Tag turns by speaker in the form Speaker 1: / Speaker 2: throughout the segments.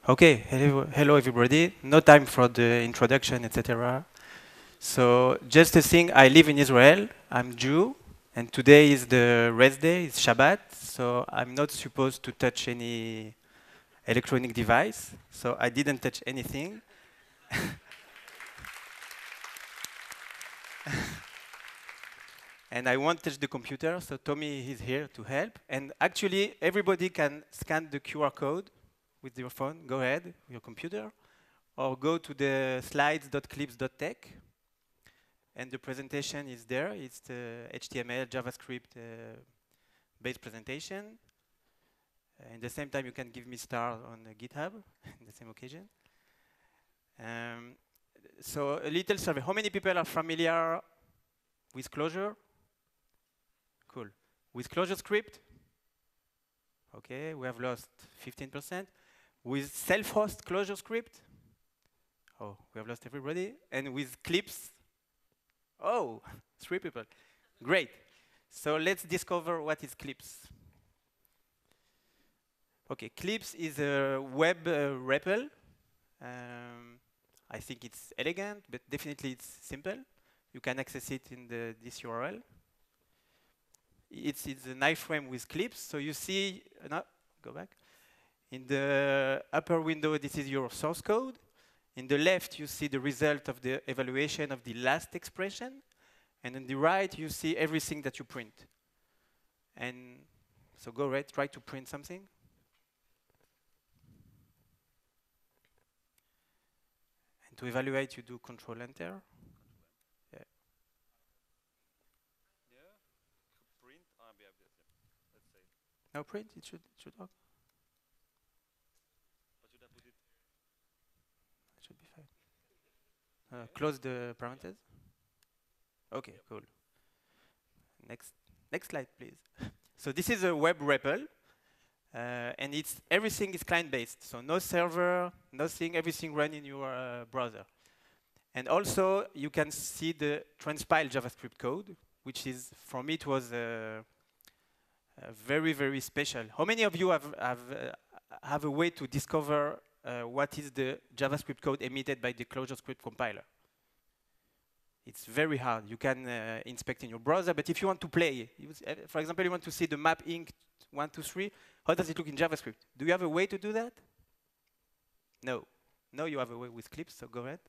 Speaker 1: Okay, hello everybody. No time for the introduction, etc. So just a thing, I live in Israel. I'm Jew, and today is the rest day, it's Shabbat. So I'm not supposed to touch any electronic device. So I didn't touch anything. And I won't touch the computer, so Tommy is here to help. And actually, everybody can scan the QR code with your phone. Go ahead, your computer, or go to the slides.clips.tech. And the presentation is there. It's the HTML, JavaScript based presentation. In the same time, you can give me star on GitHub in the same occasion. So a little survey. How many people are familiar with Clojure? Cool. With ClojureScript? Okay, we have lost 15%. With self-host ClojureScript? Oh, we have lost everybody. And with Clips? Oh, 3 people. Great. So let's discover what is Clips. Okay, Clips is a web REPL. I think it's elegant, but definitely it's simple. You can access it in this URL. It's an iframe with clips. So you see, no, go back. In the upper window, this is your source code. In the left, you see the result of the evaluation of the last expression. And on the right, you see everything that you print. And so go ahead, try to print something. And to evaluate, you do Control Enter. Yeah.
Speaker 2: Print. Let's say.
Speaker 1: No print, it should work.
Speaker 2: But should I put it?
Speaker 1: It should be fine. Close the parentheses. Okay, cool. Next slide, please. So this is a web REPL, and everything is client-based. So no server, nothing, everything run in your browser. And also, you can see the transpile JavaScript code, which is, for me, it was very, very special. How many of you have a way to discover what is the JavaScript code emitted by the ClojureScript compiler? It's very hard. You can inspect in your browser, but if you want to play, for example, you want to see the map inc 123, how does it look in JavaScript? Do you have a way to do that? No. No, you have a way with Clips, so go ahead.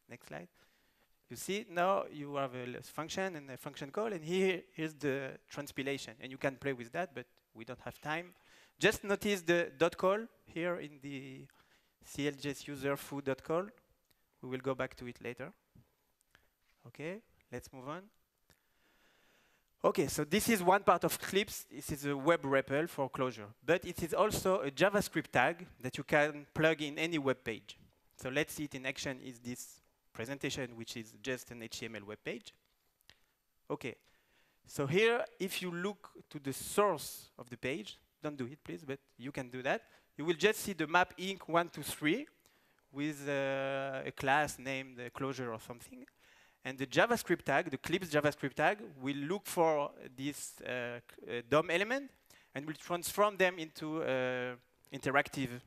Speaker 1: Next slide. You see, now you have a function and a function call, and here's the transpilation. And you can play with that, but we don't have time. Just notice the dot call here in the CLJS user foo dot call. We will go back to it later. Okay, let's move on. Okay, so this is one part of Clips. This is a web REPL for Clojure. But it is also a JavaScript tag that you can plug in any web page. So let's see it in action is this presentation, which is just an HTML web page. Okay, so here, if you look to the source of the page, don't do it, please, but you can do that. You will just see the map inc 123 with a class named Clojure or something. And the JavaScript tag, the Clips JavaScript tag, will look for this DOM element and will transform them into interactive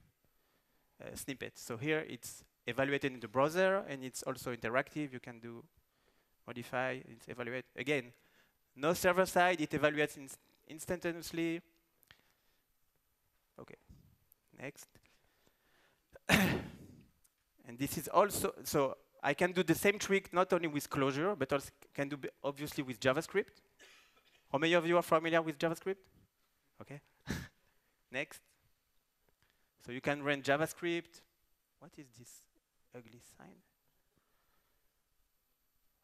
Speaker 1: snippets. So here it's evaluated in the browser, and it's also interactive. You can do modify, it's evaluate. Again, no server side, it evaluates instantaneously. Okay, next. And this is also, so I can do the same trick not only with Clojure, but also can do obviously with JavaScript. How many of you are familiar with JavaScript? Okay. Next. So you can run JavaScript. What is this ugly sign?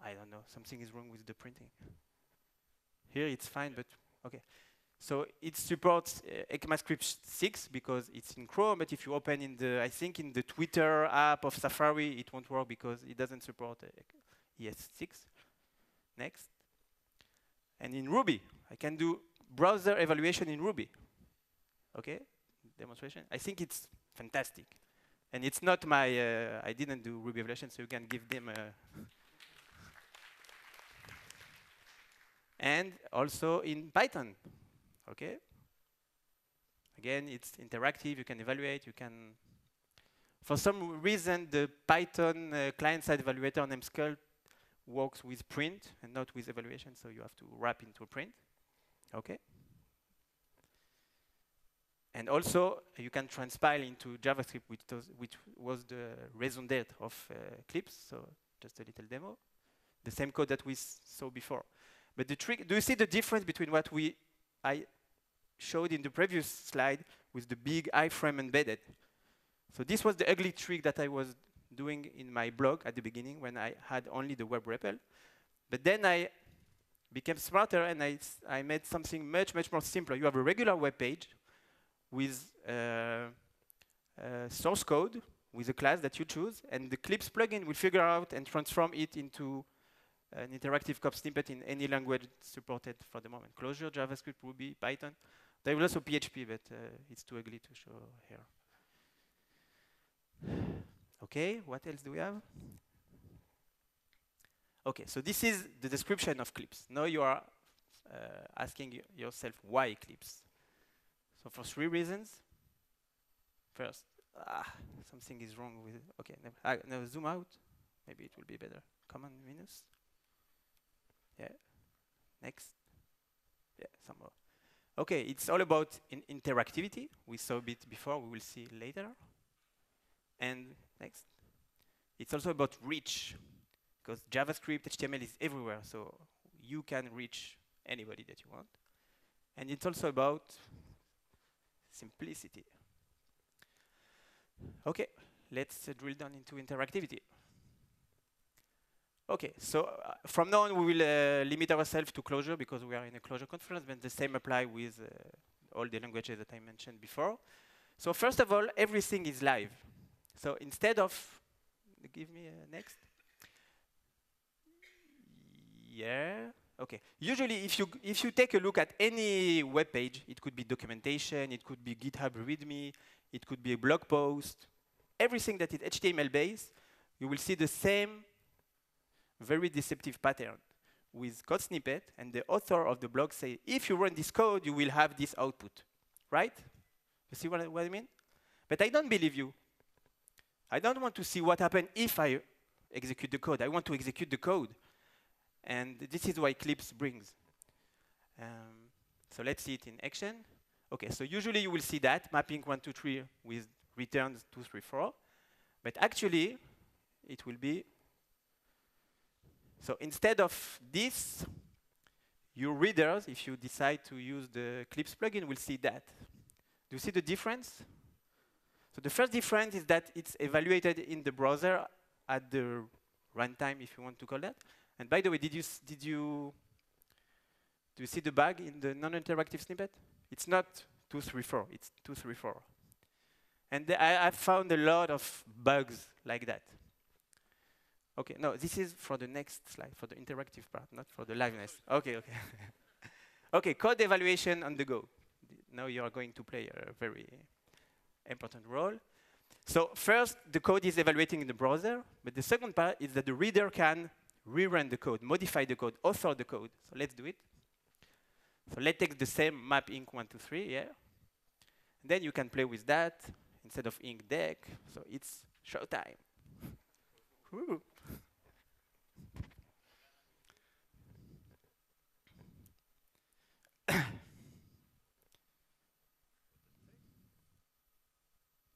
Speaker 1: I don't know. Something is wrong with the printing. Here it's fine, but okay. So it supports ECMAScript 6 because it's in Chrome, but if you open in the, I think in the Twitter app of Safari, it won't work because it doesn't support ES6. Next. And in Ruby, I can do browser evaluation in Ruby. Okay, demonstration. I think it's fantastic. And it's not my, I didn't do Ruby evaluation, so you can give them a. And also in Python. Okay. Again, it's interactive. You can evaluate. You can For some reason, the Python client-side evaluator named Skull works with print and not with evaluation, so you have to wrap into a print. Okay. And also, you can transpile into JavaScript, which was the raison d'etre of Eclipse. So just a little demo. The same code that we saw before. But the trick, do you see the difference between what I showed in the previous slide with the big iframe embedded? So this was the ugly trick that I was doing in my blog at the beginning when I had only the web REPL. But then I became smarter and I made something much, much more simpler. You have a regular web page with source code with a class that you choose, and the Eclipse plugin will figure out and transform it into an interactive code snippet in any language supported for the moment. Clojure, JavaScript, Ruby, Python. There will also PHP, but it's too ugly to show here. Okay, what else do we have? Okay, so this is the description of Eclipse. Now you are asking yourself why Eclipse. So for 3 reasons. First, something is wrong with it. Okay, now zoom out. Maybe it will be better. Command minus. Yeah. Next. Yeah, some more. Okay, it's all about interactivity. We saw a bit before. We will see later. And next. It's also about reach, because JavaScript, HTML is everywhere, so you can reach anybody that you want. And it's also about simplicity. Okay, let's drill down into interactivity. Okay, so from now on we will limit ourselves to Clojure because we are in a Clojure conference, but the same apply with all the languages that I mentioned before. So first of all, everything is live. So instead of, give me a next. Yeah, okay. Usually if you take a look at any web page, it could be documentation, it could be GitHub README, it could be a blog post, everything that is HTML based, you will see the same very deceptive pattern with code snippet, and the author of the blog say, if you run this code, you will have this output, right? You see what I mean? But I don't believe you. I don't want to see what happens if I execute the code. I want to execute the code. And this is what Eclipse brings. So let's see it in action. Okay, so usually you will see that, mapping 1, 2, 3 with returns 2, 3, 4. But actually, it will be, so instead of this, your readers, if you decide to use the Eclipse plugin, will see that. Do you see the difference? So the first difference is that it's evaluated in the browser at the runtime, if you want to call that. And by the way, do you see the bug in the non-interactive snippet? It's not 2, 3, 4. It's 2, 3, 4. And I found a lot of bugs like that. Okay, no, this is for the next slide, for the interactive part, not for the liveness. Okay, okay. Okay, code evaluation on the go. Now you are going to play a very important role. So first, the code is evaluating in the browser, but the second part is that the reader can rerun the code, modify the code, author the code. So let's do it. So let's take the same map inc 1, 2, 3, yeah. And then you can play with that instead of inc deck. So it's showtime. Woo.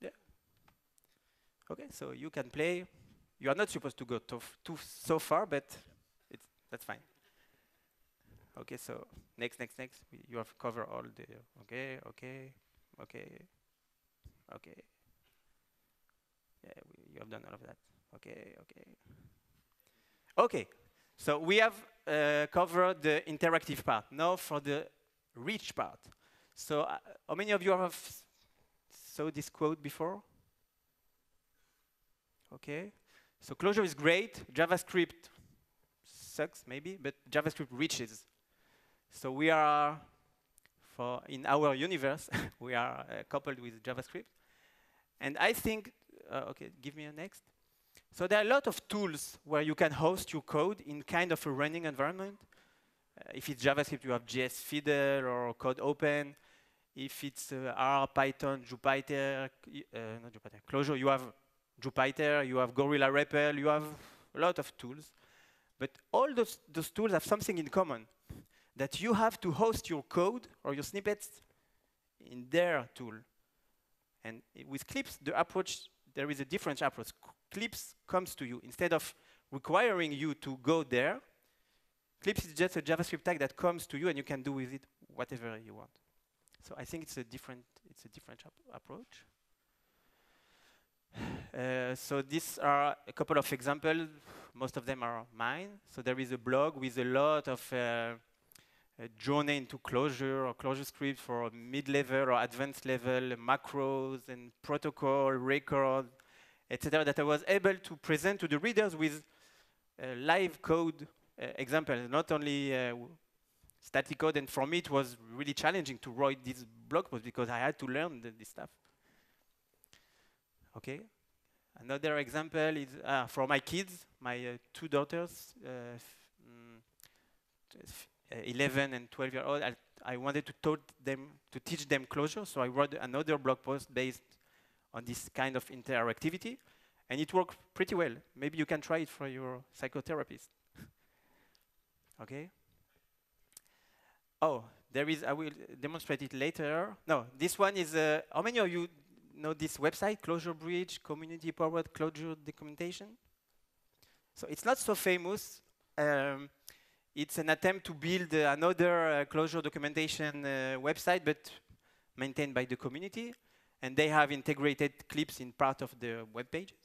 Speaker 1: Yeah. Okay, so you can play. You are not supposed to go so far, but that's fine. Okay, so next. You have covered all the, okay. Yeah, you have done all of that. Okay. Okay, so we have covered the interactive part. Now for the reach part. So how many of you have saw this quote before? Okay. So Clojure is great. JavaScript sucks, maybe, but JavaScript reaches. So we are, in our universe, we are coupled with JavaScript. And I think, okay, give me a next. So there are a lot of tools where you can host your code in kind of a running environment. If it's JavaScript, you have JS Fiddle or Code Open. If it's R, Python, Jupyter, not Jupyter, Clojure, you have Jupyter, you have Gorilla REPL, you have a lot of tools. But all those tools have something in common, that you have to host your code or your snippets in their tool. And with Clips, the approach, there is a different approach. Clips comes to you. Instead of requiring you to go there, Clips is just a JavaScript tag that comes to you, and you can do with it whatever you want. So I think it's a different approach. So these are a couple of examples. Most of them are mine. So there is a blog with a lot of journey into Clojure or ClojureScript for mid-level or advanced level macros and protocol, record, etc. that I was able to present to the readers with live code examples, not only static code. And for me, it was really challenging to write this blog post because I had to learn this stuff. Okay. Another example is for my kids, my two daughters, 11 and 12 years old. I wanted to teach them Clojure, so I wrote another blog post based on this kind of interactivity, and it worked pretty well. Maybe you can try it for your psychotherapist. Okay. Oh, there is. I will demonstrate it later. No, this one is. How many of you know this website, Clojure Bridge, community-powered Clojure documentation? So it's not so famous. It's an attempt to build another Clojure documentation website, but maintained by the community. And they have integrated Clips in part of the web pages.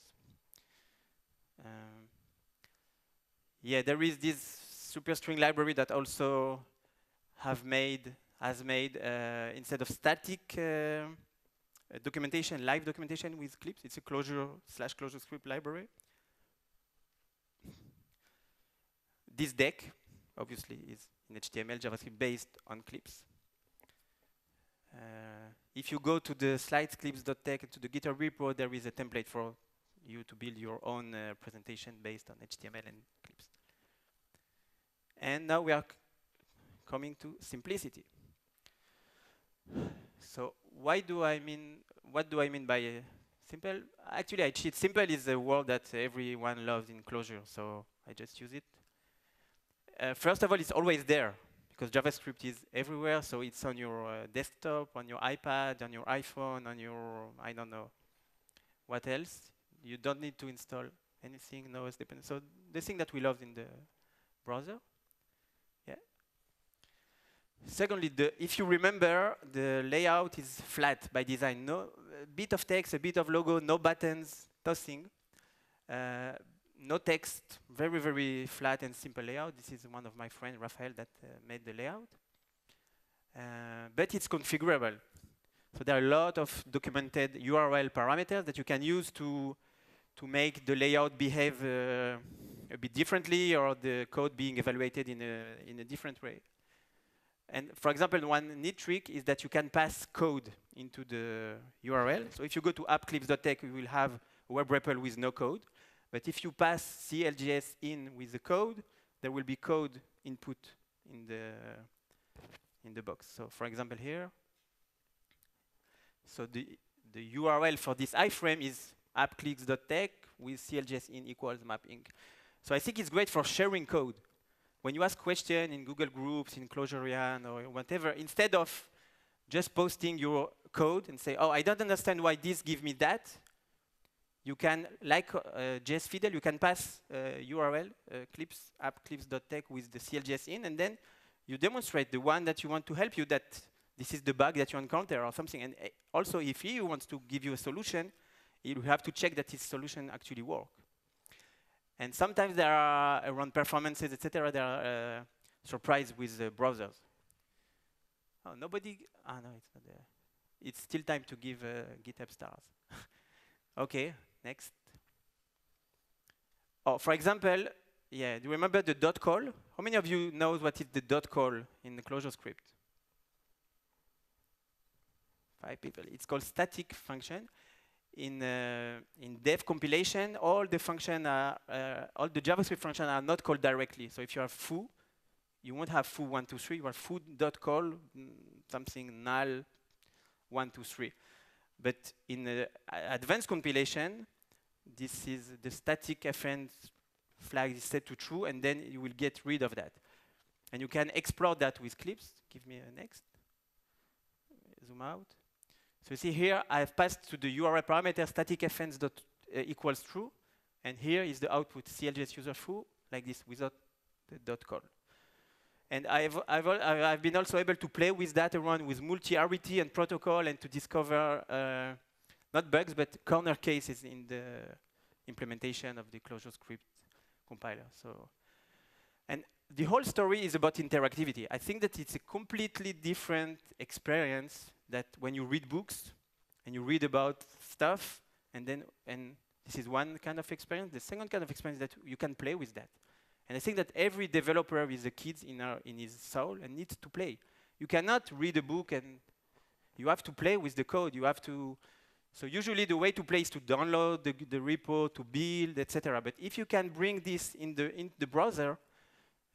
Speaker 1: Yeah, there is this superstring library that also has made instead of static documentation, live documentation with Clips. It's a Clojure/ClojureScript library. This deck, obviously, is in HTML, JavaScript based on Clips. If you go to the slides clips.tech and to the GitHub repo, there is a template for you to build your own presentation based on HTML and Clips. And now we are coming to simplicity. So what do I mean by simple? Actually, I cheat. Simple is a word that everyone loves in Clojure, so I just use it. First of all, it's always there, because JavaScript is everywhere, so it's on your desktop, on your iPad, on your iPhone, on your, I don't know, what else. You don't need to install anything, no dependency. So the thing that we love in the browser. Yeah. Secondly, if you remember, the layout is flat by design. No, a bit of text, a bit of logo, no buttons, nothing. No text, very, very flat and simple layout. This is one of my friends, Raphael, that made the layout. But it's configurable. So there are a lot of documented URL parameters that you can use to make the layout behave a bit differently, or the code being evaluated in a different way. And for example, one neat trick is that you can pass code into the URL. So if you go to appclips.tech, you will have a web REPL with no code. But if you pass CLJS in with the code, there will be code input in the box. So for example here, so the URL for this iframe is appclicks.tech with CLJS in equals mapping. So I think it's great for sharing code. When you ask questions in Google Groups, in Clojurian, or whatever, instead of just posting your code and say, oh, I don't understand why this gives me that, you can, like JS Fiddle, you can pass URL, clips, appclips.tech with the CLJS in, and then you demonstrate the one that you want to help you, that this is the bug that you encounter or something. And also, if he wants to give you a solution, you have to check that his solution actually works. And sometimes there are, around performances, etc., there are surprises with browsers. Oh, nobody, no, it's not there. It's still time to give GitHub stars. Okay, next. Oh, for example, yeah, do you remember the dot call? How many of you know what is the dot call in the ClojureScript? 5 people. It's called static function. In dev compilation, all the JavaScript functions are not called directly. So if you have foo, you won't have foo123. You have foo.call something null 123. But in advanced compilation, this is the static FN flag is set to true, and then you will get rid of that. And you can explore that with clips. Give me a next. Zoom out. So you see here, I've passed to the URL parameter static fns dot equals true, and here is the output CLJS user foo, like this, without the dot call. And I've been also able to play with that around with multi-RET and protocol and to discover not bugs, but corner cases in the implementation of the ClojureScript compiler. So, and the whole story is about interactivity. I think that it's a completely different experience that when you read books and you read about stuff, and this is one kind of experience. The second kind of experience is that you can play with that. And I think that every developer is a kid in his soul and needs to play. You cannot read a book and you have to play with the code. You have to. So usually the way to play is to download the repo, to build, etc. But if you can bring this in the browser,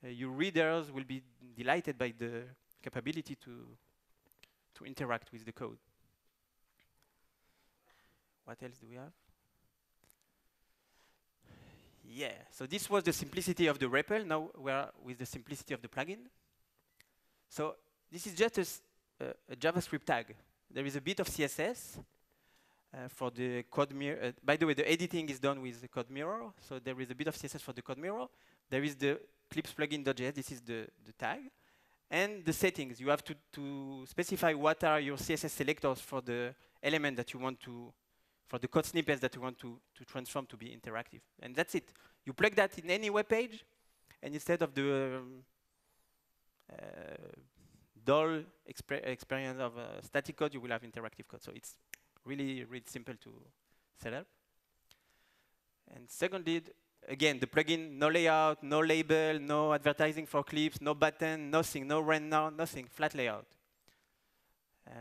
Speaker 1: your readers will be delighted by the capability to interact with the code. What else do we have? Yeah, so this was the simplicity of the REPL. Now we're with the simplicity of the plugin. So this is just a JavaScript tag. There is a bit of CSS for the code mirror. By the way, the editing is done with the code mirror. So there is a bit of CSS for the code mirror. There is the Clips plugin.js. This is the tag. And the settings. You have to specify what are your CSS selectors for the element that you want to, for the code snippets that you want to transform to be interactive. And that's it. You plug that in any web page, and instead of the dull experience of static code, you will have interactive code. So it's really, really simple to set up. And secondly, again, the plugin, no layout, no label, no advertising for clips, no button, nothing, no run now, nothing, flat layout.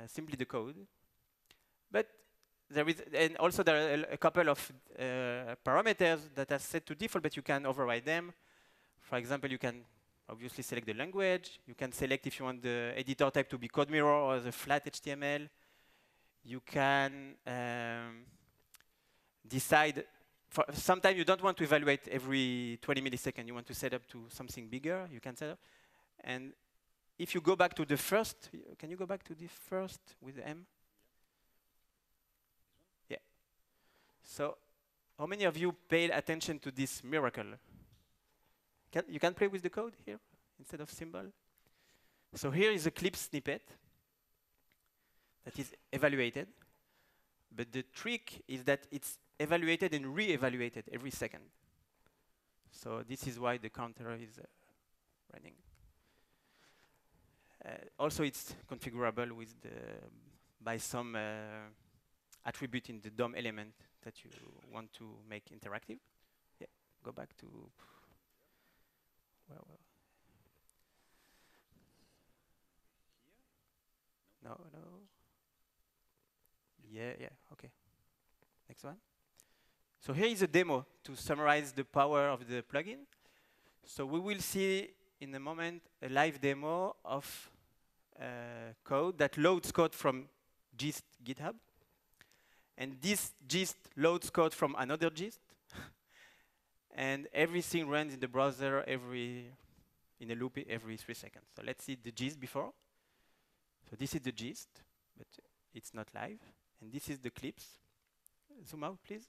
Speaker 1: Simply the code. But there is, and also there are a couple of parameters that are set to default, but you can override them. For example, you can obviously select the language. You can select if you want the editor type to be code mirror or the flat HTML. You can decide, sometimes you don't want to evaluate every 20 milliseconds. You want to set up to something bigger. You can set up. And if you go back to the first, can you go back to the first with M? Yeah. So how many of you paid attention to this miracle? You can play with the code here instead of symbol. So here is a clip snippet that is evaluated. But the trick is that it's evaluated and re-evaluated every second. So this is why the counter is running. Also, it's configurable with by some attribute in the DOM element that you want to make interactive. Yeah, go back to. Well. No. Yeah, okay. Next one. So here is a demo to summarize the power of the plugin. So we will see in a moment a live demo of code that loads code from gist GitHub. And this gist loads code from another gist. And everything runs in the browser in a loop every 3 seconds. So let's see the gist before. So this is the gist, but it's not live. And this is the clips. Zoom out, please.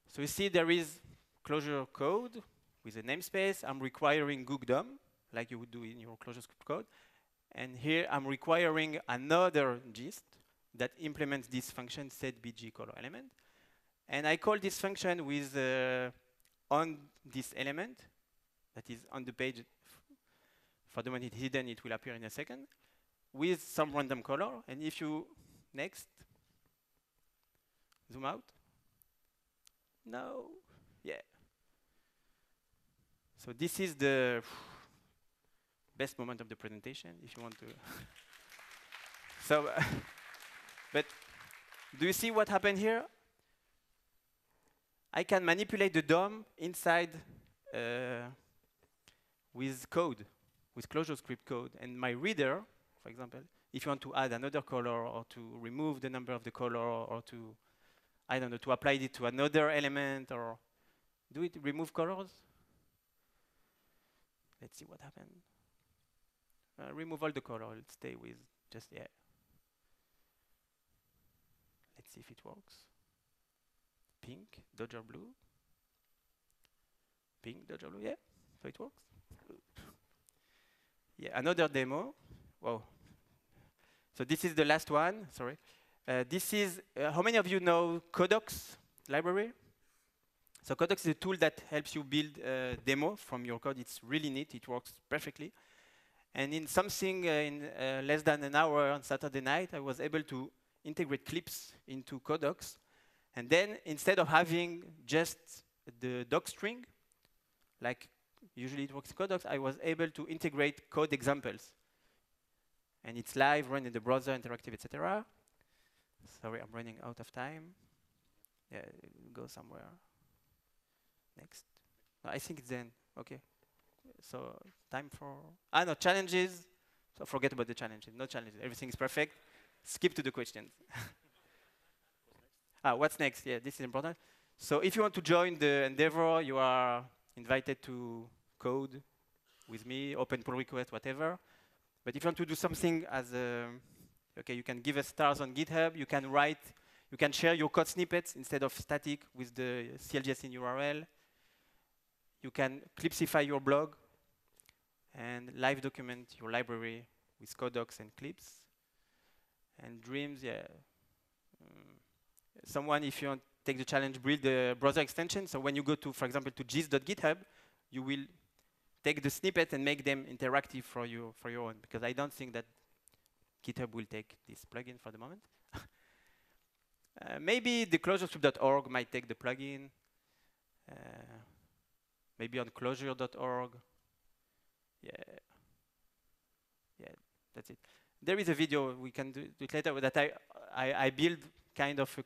Speaker 1: So you see there is Clojure code with a namespace. I'm requiring GoogDom, like you would do in your ClojureScript code. And here I'm requiring another gist that implements this function setBGColorElement. And I call this function with on this element that is on the page. For the moment it's hidden, it will appear in a second, with some random color. And if you, next, zoom out. No, yeah. So this is the best moment of the presentation, if you want to. So, but do you see what happened here? I can manipulate the DOM inside with code, with ClojureScript code. And my reader, for example, if you want to add another color or to remove the number of the color or to I don't know, to apply it to another element or do it remove colors. Let's see what happened. Remove all the color. Let's stay with just, yeah. Let's see if it works. Pink, Dodger blue. Pink, Dodger blue, yeah. So it works. Yeah, another demo. Wow. So this is the last one, sorry. This is, how many of you know Codocs library? So Codocs is a tool that helps you build a demo from your code. It's really neat, it works perfectly. And in something in less than an hour on Saturday night, I was able to integrate clips into Codocs. And then instead of having just the doc string, like usually it works in Codocs, I was able to integrate code examples. And it's live, run in the browser, interactive, etc. Sorry, I'm running out of time. Yeah, go somewhere. Next. No, I think it's then. Okay. So time for no challenges. So forget about the challenges. No challenges. Everything is perfect. Skip to the questions. What's next? Yeah, this is important. So if you want to join the Endeavor, you are invited to code with me, open pull request, whatever. But if you want to do something as okay, you can give us stars on GitHub. You can write, you can share your code snippets instead of static with the CLJS in URL. You can Clipsify your blog and live document your library with Codocs and clips. And Dreams, yeah. Someone, if you want to take the challenge, build the browser extension. So when you go to, for example, to gis.github, you will take the snippet and make them interactive for your own, because I don't think that GitHub will take this plugin for the moment. Maybe the clojurescript.org might take the plugin. Maybe on clojure.org. Yeah, that's it. There is a video, we can do it later, that I build kind of a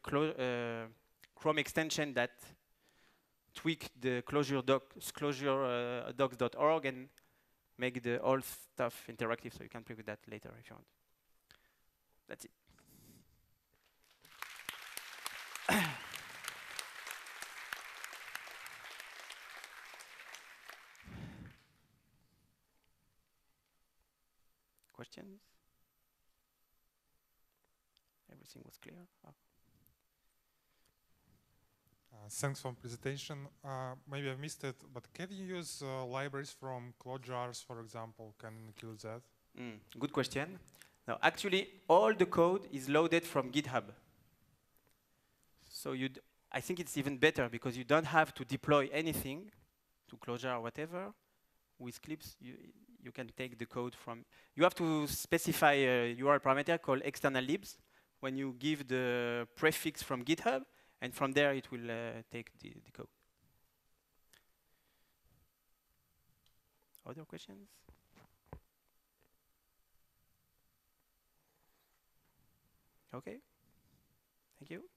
Speaker 1: Chrome extension that tweak the clojuredocs.org and make the old stuff interactive, so you can play with that later if you want. That's it. Questions? Everything was clear? Oh.
Speaker 3: Thanks for the presentation. Maybe I missed it, but can you use libraries from Clojars, for example? Can you include that?
Speaker 1: Good question. Now, actually, all the code is loaded from GitHub. So I think it's even better because you don't have to deploy anything to Clojure or whatever. With Clips, you can take the code from. You have to specify a URL parameter called external libs when you give the prefix from GitHub, and from there it will take the code. Other questions? Okay. Thank you.